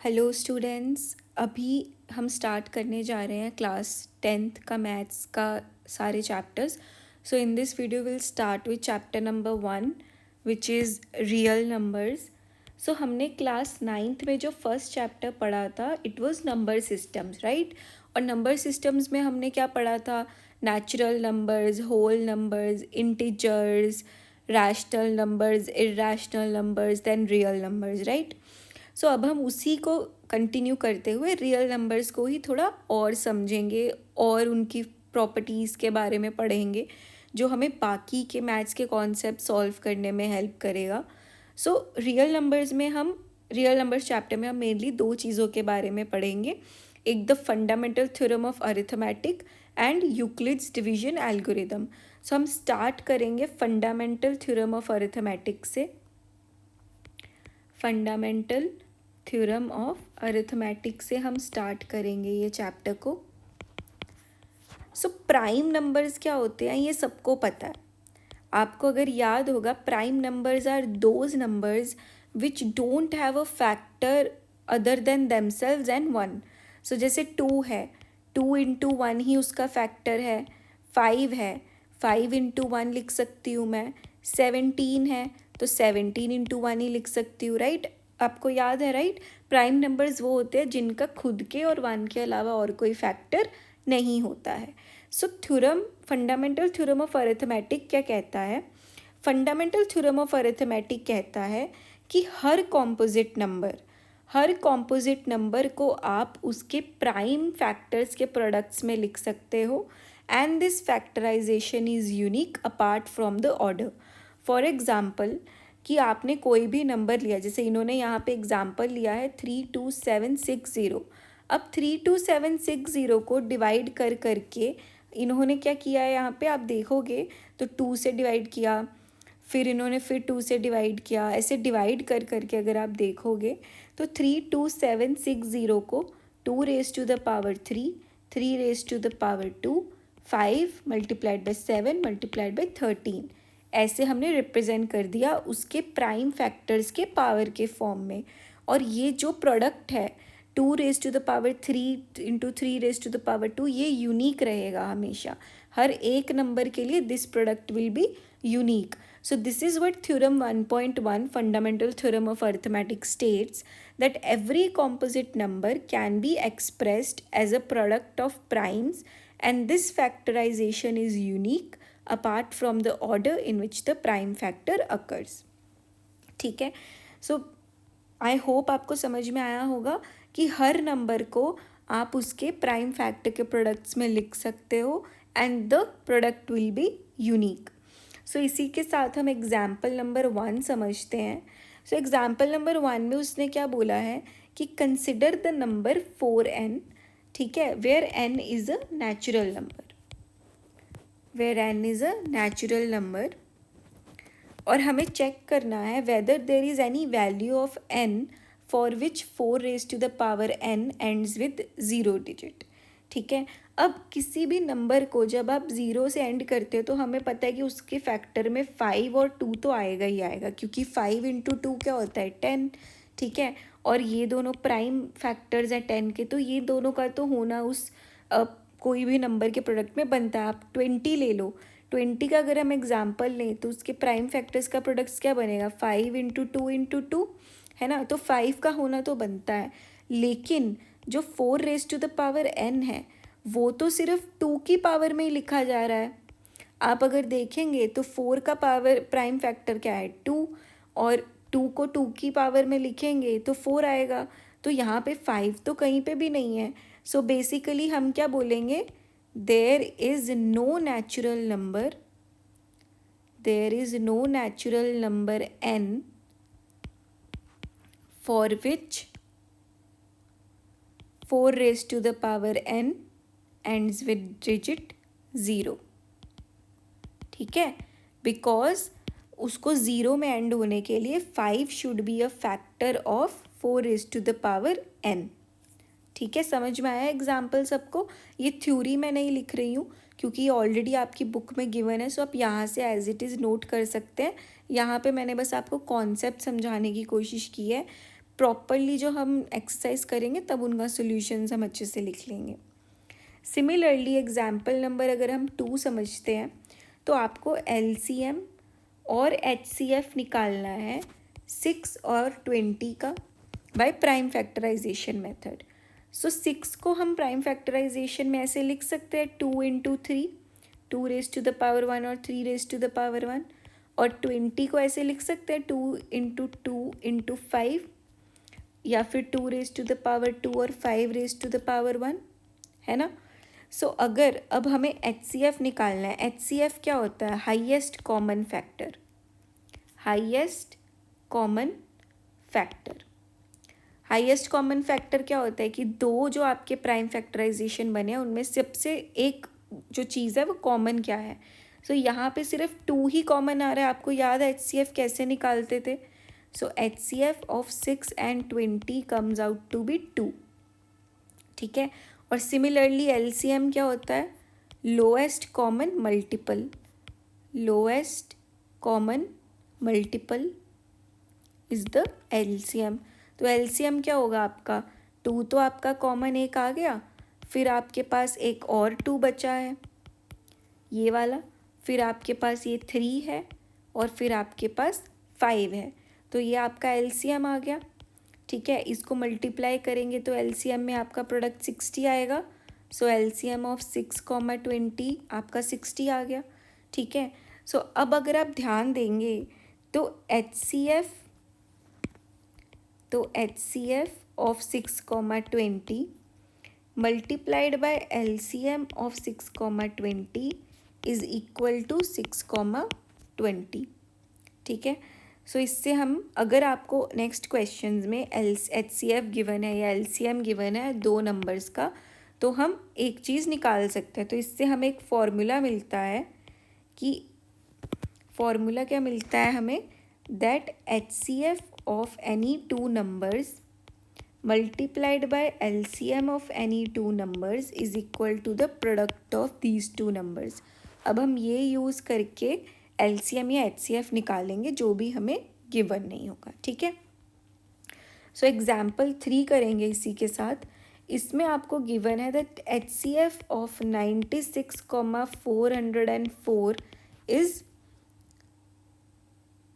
Hello students, अभी हम start करने जा रहे हैं क्लास 10th का मैथ्स का सारे chapters. So in this video will start with chapter number 1 which is real numbers. So हमने क्लास 9th में जो फर्स्ट चैप्टर पढ़ा था it was number systems, right. और नंबर सिस्टम्स में हमने क्या पढ़ा था? Natural numbers, whole numbers, integers, rational numbers, irrational numbers, then real numbers, right. So अब हम उसी को कंटिन्यू करते हुए रियल नंबर्स को ही थोड़ा और समझेंगे और उनकी प्रॉपर्टीज़ के बारे में पढ़ेंगे जो हमें बाकी के मैथ्स के कॉन्सेप्ट सॉल्व करने में हेल्प करेगा। सो रियल नंबर्स चैप्टर में हम मेनली दो चीज़ों के बारे में पढ़ेंगे। एक the fundamental theorem of arithmetic and Euclid's division algorithm. So हम स्टार्ट करेंगे फंडामेंटल थ्योरम ऑफ अरिथमेटिक से। फंडामेंटल थ्योरम ऑफ अरिथमेटिक से हम स्टार्ट करेंगे ये चैप्टर को। सो प्राइम नंबर्स क्या होते हैं ये सबको पता है। आपको अगर याद होगा, prime numbers are those numbers which don't have a factor other than themselves and one. So जैसे 2 है, 2 इंटू 1 ही उसका फैक्टर है। 5 है, 5 इंटू 1 लिख सकती हूँ मैं। 17 है तो 17 इंटू 1 ही लिख सकती हूँ, राइट। आपको याद है, राइट। प्राइम नंबर्स वो होते हैं जिनका खुद के और 1 के अलावा और कोई फैक्टर नहीं होता है। सो फंडामेंटल थ्योरम ऑफ अरिथमेटिक क्या कहता है? फंडामेंटल थ्योरम ऑफ अरिथमेटिक कहता है कि हर कॉम्पोजिट नंबर को आप उसके प्राइम फैक्टर्स के प्रोडक्ट्स में लिख सकते हो and this factorization is unique apart from the order. For example, कि आपने कोई भी नंबर लिया, जैसे इन्होंने यहाँ पे एग्जाम्पल लिया है 32760। अब 32760 को डिवाइड कर करके इन्होंने क्या किया है, यहाँ पे आप देखोगे तो 2 से डिवाइड किया, फिर इन्होंने फिर 2 से डिवाइड किया, ऐसे डिवाइड कर करके अगर आप देखोगे तो 32760 को 2 raise to the power 3, 3 raise to the power 2, 5 multiplied by 7 multiplied by 13, ऐसे हमने रिप्रेजेंट कर दिया उसके प्राइम फैक्टर्स के पावर के फॉर्म में। और ये जो प्रोडक्ट है 2 raise to the power 3 into 3 raise to the power 2, ये यूनिक रहेगा हमेशा। हर एक नंबर के लिए this product will be unique. So this is what theorem 1.1 fundamental theorem of arithmetic states, that every composite number can be expressed as a product of primes and this factorization is unique apart from the order in which the prime factor occurs. ठीक है। सो I hope आपको समझ में आया होगा कि हर number को आप उसके प्राइम फैक्टर के प्रोडक्ट्स में लिख सकते हो and the product will be unique. So इसी के साथ हम एग्जाम्पल नंबर 1 समझते हैं। सो एग्जाम्पल नंबर 1 में उसने क्या बोला है कि कंसिडर द नंबर 4n, ठीक है, where n is a natural number, और हमें चेक करना है whether there is any value of n for which 4 raise to the power n ends with 0 digit. ठीक है। अब किसी भी नंबर को जब आप 0 से एंड करते हो तो हमें पता है कि उसके फैक्टर में 5 और 2 तो आएगा ही आएगा, क्योंकि 5 इंटू 2 क्या होता है 10। ठीक है। और ये दोनों प्राइम फैक्टर्स हैं 10 के, तो ये दोनों का तो होना उस कोई भी नंबर के प्रोडक्ट में बनता है। आप 20 ले लो, 20 का अगर हम एग्जाम्पल लें तो उसके प्राइम फैक्टर्स का प्रोडक्ट्स क्या बनेगा 5 इंटू 2 इंटू 2, है ना। तो 5 का होना तो बनता है, लेकिन जो 4 raise to the power n है वो तो सिर्फ 2 की पावर में ही लिखा जा रहा है। आप अगर देखेंगे तो 4 का पावर प्राइम फैक्टर क्या है 2, और 2 को 2 की पावर में लिखेंगे तो 4 आएगा। तो यहाँ पे 5 तो कहीं पे भी नहीं है। सो बेसिकली हम क्या बोलेंगे, there is no natural number n for which 4 raise to the power n ends with digit 0। ठीक है, बिकॉज उसको 0 में एंड होने के लिए 5 should be a factor of 4 raise to the power n। ठीक है, समझ में आया एग्जाम्पल सबको? ये थ्योरी मैं नहीं लिख रही हूँ क्योंकि ये ऑलरेडी आपकी बुक में गिवन है, सो आप यहाँ से एज इट इज़ नोट कर सकते हैं। यहाँ पे मैंने बस आपको कॉन्सेप्ट समझाने की कोशिश की है। प्रॉपरली जो हम एक्सरसाइज करेंगे तब उनका सॉल्यूशंस हम अच्छे से लिख लेंगे। सिमिलरली एग्जाम्पल नंबर अगर हम 2 समझते हैं तो आपको LCM और HCF निकालना है 6 और 20 का बाय प्राइम फैक्टराइजेशन मेथड। सो 6 को हम प्राइम फैक्टराइजेशन में ऐसे लिख सकते हैं 2 into 3, 2 raise to the power 1 और 3 रेज टू द पावर 1। और 20 को ऐसे लिख सकते हैं 2 इंटू 2 इंटू 5, या फिर 2 रेज टू द पावर 2 और 5 रेज टू द पावर 1, है ना। सो अगर अब हमें HCF निकालना है, HCF क्या होता है? Highest common factor. Highest common factor, highest common factor क्या होता है कि दो जो आपके प्राइम फैक्टराइजेशन बने उनमें सबसे एक जो चीज़ है वो कॉमन क्या है। सो यहाँ पे सिर्फ 2 ही कॉमन आ रहा है। आपको याद है HCF कैसे निकालते थे? So HCF of 6 and 20 comes out to be 2, ठीक है। और सिमिलरली LCM क्या होता है? Lowest common multiple. Lowest common multiple is the LCM। तो LCM क्या होगा आपका? 2 तो आपका कॉमन एक आ गया, फिर आपके पास एक और 2 बचा है ये वाला, फिर आपके पास ये 3 है और फिर आपके पास 5 है। तो ये आपका LCM आ गया, ठीक है। इसको मल्टीप्लाई करेंगे तो LCM में आपका प्रोडक्ट 60 आएगा। सो LCM ऑफ 6, 20 आपका 60 आ गया, ठीक है। सो अब अगर आप ध्यान देंगे तो HCF of 6, 20 multiplied by LCM of 6, 20 is equal to 6, 20, ठीक है। सो इससे हम, अगर आपको नेक्स्ट क्वेश्चंस में HCF गिवन है या LCM गिवन है 2 नंबर्स का, तो हम एक चीज़ निकाल सकते हैं। तो इससे हमें एक फॉर्मूला मिलता है कि फॉर्मूला क्या मिलता है हमें? That HCF of any 2 numbers multiplied by LCM of any 2 numbers is equal to the product of these 2 numbers। अब हम ये यूज़ करके LCM या HCF निकालेंगे जो भी हमें गिवन नहीं होगा, ठीक है। सो एग्जाम्पल 3 करेंगे इसी के साथ। इसमें आपको गिवन है that HCF of 96,404 is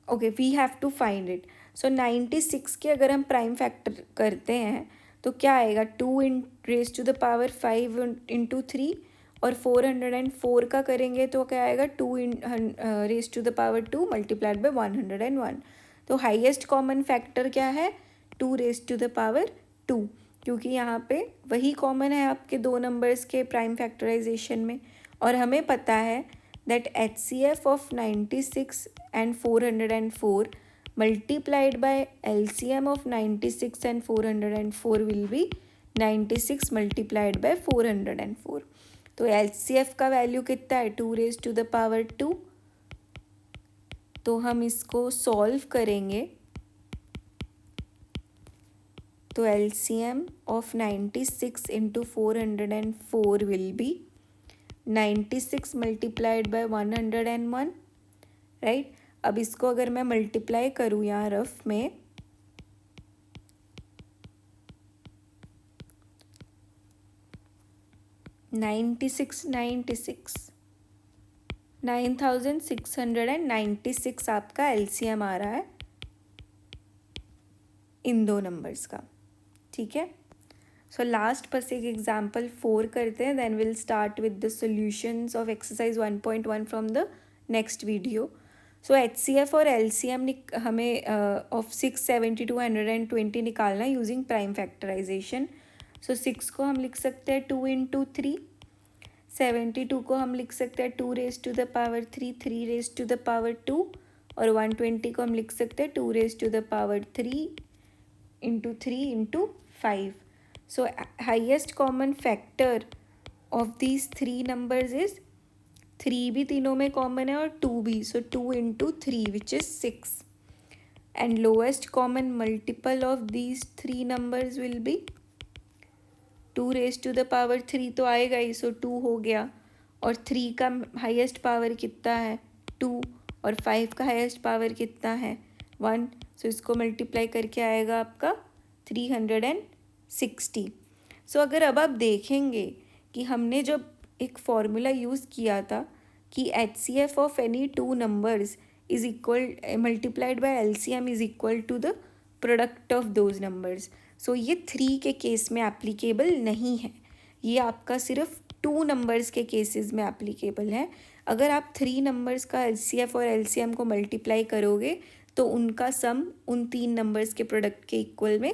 okay, we have to find it. So 96 के अगर हम प्राइम फैक्टर करते हैं तो क्या आएगा? 2 raise to the power 5 into 3, और 404 का करेंगे तो क्या आएगा? 2 raise to the power 2 multiplied by 101। तो हाईएस्ट कॉमन फैक्टर क्या है? 2 रेज टू द पावर 2, क्योंकि यहाँ पे वही कॉमन है आपके 2 नंबर्स के प्राइम फैक्टराइजेशन में। और हमें पता है that HCF of 96 and 404 multiplied by LCM of 96 and 404 will be 96 multiplied by 404। तो LCF का वैल्यू कितना है? 2 रेज टू द पावर 2। तो हम इसको सॉल्व करेंगे तो LCM of 96 into 404 will be 96 multiplied by 101, right. अब इसको अगर मैं मल्टीप्लाई करूँ यहाँ रफ में, नाइन्टी सिक्स 9696 आपका LCM आ रहा है इन 2 नंबर्स का, ठीक है। सो लास्ट बस एक एग्जाम्पल 4 करते हैं, then will start with the solutions of exercise 1.1 from the next video. So HCF और LCM हमें ऑफ 6, 72, 120 निकालना है यूजिंग प्राइम फैक्टराइजेशन। सो 6 को हम लिख सकते हैं 2 इंटू 3, 72 को हम लिख सकते हैं 2 raise to the power 3, 3 raise to the power 2, और 120 को हम लिख सकते हैं 2 raise to the power 3 into 3 into 5। So highest common factor of these 3 numbers is 3 भी तीनों में कॉमन है और 2 भी, so 2 into 3 which is 6, and lowest common multiple of these 3 numbers will be 2 raised to the power 3 तो आएगा ही, so 2 हो गया। और 3 का हाईएस्ट पावर कितना है? 2, और 5 का हाईएस्ट पावर कितना है? 1, so इसको मल्टीप्लाई करके आएगा आपका 360। सो अगर अब आप देखेंगे कि हमने जब एक फॉर्मूला यूज़ किया था कि HCF of any two numbers is equal multiplied by LCM is equal to the product of those numbers. So ये 3 के केस में एप्लीकेबल नहीं है, ये आपका सिर्फ 2 नंबर्स के केसेस में एप्लीकेबल है। अगर आप 3 नंबर्स का LCF और LCM को मल्टीप्लाई करोगे तो उनका सम उन 3 नंबर्स के प्रोडक्ट के इक्वल में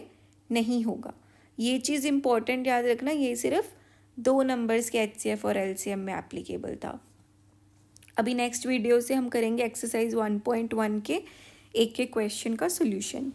नहीं होगा। ये चीज़ इम्पॉर्टेंट याद रखना, ये सिर्फ 2 नंबर्स के HCF और LCM में एप्लीकेबल था। अभी नेक्स्ट वीडियो से हम करेंगे एक्सरसाइज 1.1 के एक क्वेश्चन का सोल्यूशन।